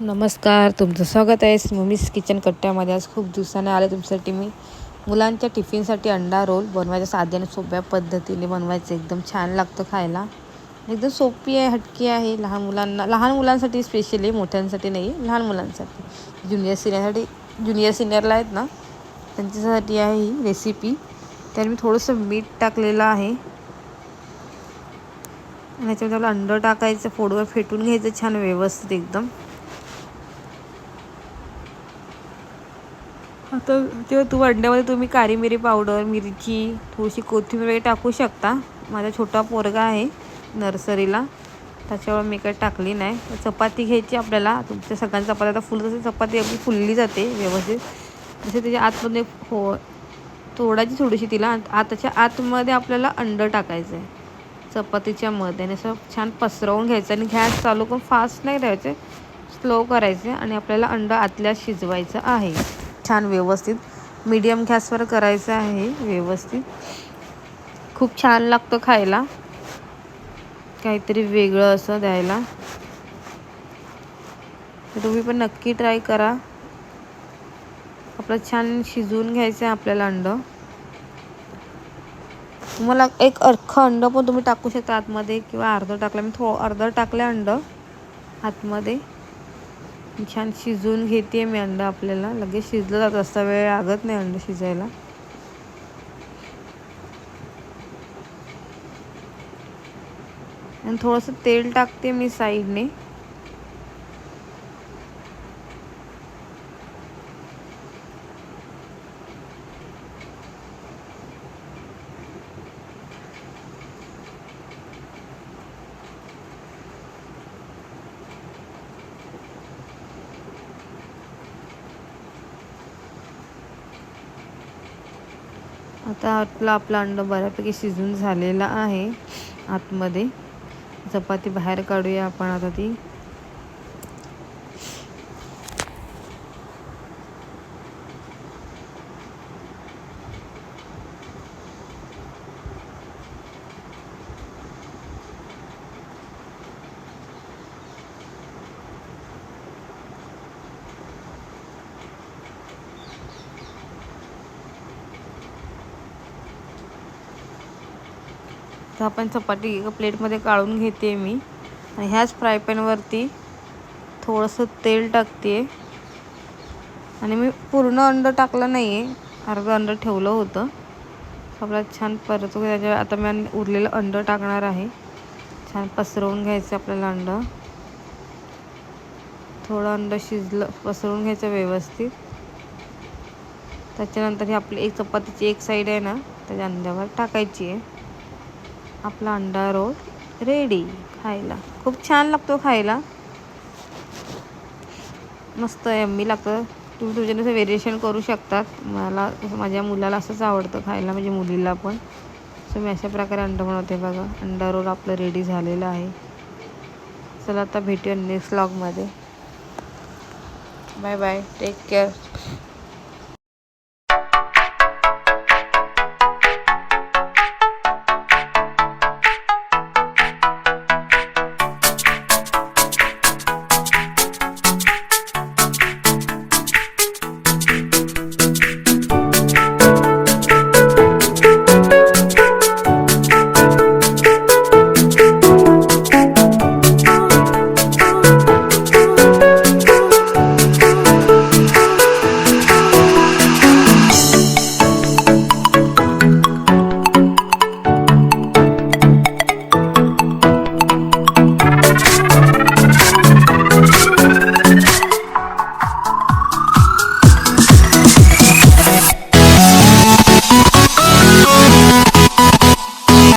नमस्कार, तुमचं स्वागत आहे मम्मीज किचन कट्ट्यामध्ये. आज खूप दिवसाने आले तुमच्यासाठी मी. मुलांच्या टिफिनसाठी अंडा रोल बनवायच्या साध्याने सोप्या पद्धतीने बनवायचं. एकदम छान लागतं खायला. एकदम सोपी आहे, हटकी आहे. लहान मुलांसाठी स्पेशली, मोठ्यांसाठी नाही, लहान मुलांसाठी. ज्युनियर सिनियरला आहेत ना, त्यांच्यासाठी आहे ही रेसिपी. त्याने मी थोडंसं मीठ टाकलेलं आहे आणि याच्यामध्ये आपलं अंडं टाकायचं, फोडवर फेटून घ्यायचं छान व्यवस्थित एकदम. आता तेव्हा अंड्यामध्ये तुम्ही काळी मिरी पावडर, मिरची, थोडीशी कोथिंबीर वगैरे टाकू शकता. माझा छोटा पोरगा आहे नर्सरीला, त्याच्यावर मी काही टाकली नाही. चपाती घ्यायची आपल्याला. तुमच्या सगळ्यांची चपाती आता तशी चपाती आपली फुलली जाते व्यवस्थित. जसे त्याच्या आतमध्ये तोडायची थोडीशी तिला. त्याच्या आतमध्ये आपल्याला अंडं टाकायचं आहे चपातीच्या मध्ये, आणि असं छान पसरवून घ्यायचं. आणि गॅस चालू करून फास्ट नाही ठेवायचे, स्लो करायचे. आणि आपल्याला अंडं आतल्या शिजवायचं आहे छान व्यवस्थित. मीडियम गॅसवर करायचं आहे व्यवस्थित. खूप छान लागतं खायला, काहीतरी वेगळं असं द्यायला. तर तुम्ही पण नक्की ट्राय करा. आपलं छान शिजवून घ्यायचं आहे आपल्याला अंडं. तुम्हाला एक अख्खं अंडं पण तुम्ही टाकू शकता आतमध्ये, किंवा अर्धं टाकलं. मी अर्धं टाकलं अंडं आतमध्ये. छान शिजवून घेते मी अंडं. आपल्याला लगेच शिजलं जात असता, वेळ लागत नाही अंडं शिजायला. आणि थोडंसं तेल टाकते मी साईडने. आता आपलं अंडं बऱ्यापैकी शिजून झालेलं आहे आतमध्ये. चपाती बाहेर काढूया आपण आता ती. तर आपण चपाती एका प्लेटमध्ये काढून घेते मी. आणि ह्याच फ्राय पॅनवरती थोडंसं तेल टाकते. आणि मी पूर्ण अंडं टाकलं नाही आहे, अर्धं अंडं ठेवलं होतं. आपल्याला छान परतू घ्यायचं. आता मी उरलेलं अंडं टाकणार आहे. छान पसरवून घ्यायचं आपल्याला अंडं. थोडं अंडं शिजलं, पसरवून घ्यायचं व्यवस्थित. त्याच्यानंतर ही आपली एक चपातीची एक साईड आहे ना, त्याच्या अंड्यावर टाकायची आहे. आपला अंडा रोल रेडी खायला. खूप छान लागतो खायला, मस्त यम्मी लागतं. तुम्ही तुमच्यानुसार व्हेरिएशन करू शकतात. माझ्या मुलाला असंच आवडतं खायला, म्हणजे मुलीला पण. सो मी अशा प्रकारे अंडा बनवते बघा. अंडा रोल आपलं रेडी झालेलं आहे. चला आता भेटूया नेक्स्ट व्लॉगमध्ये. Bye bye, take care.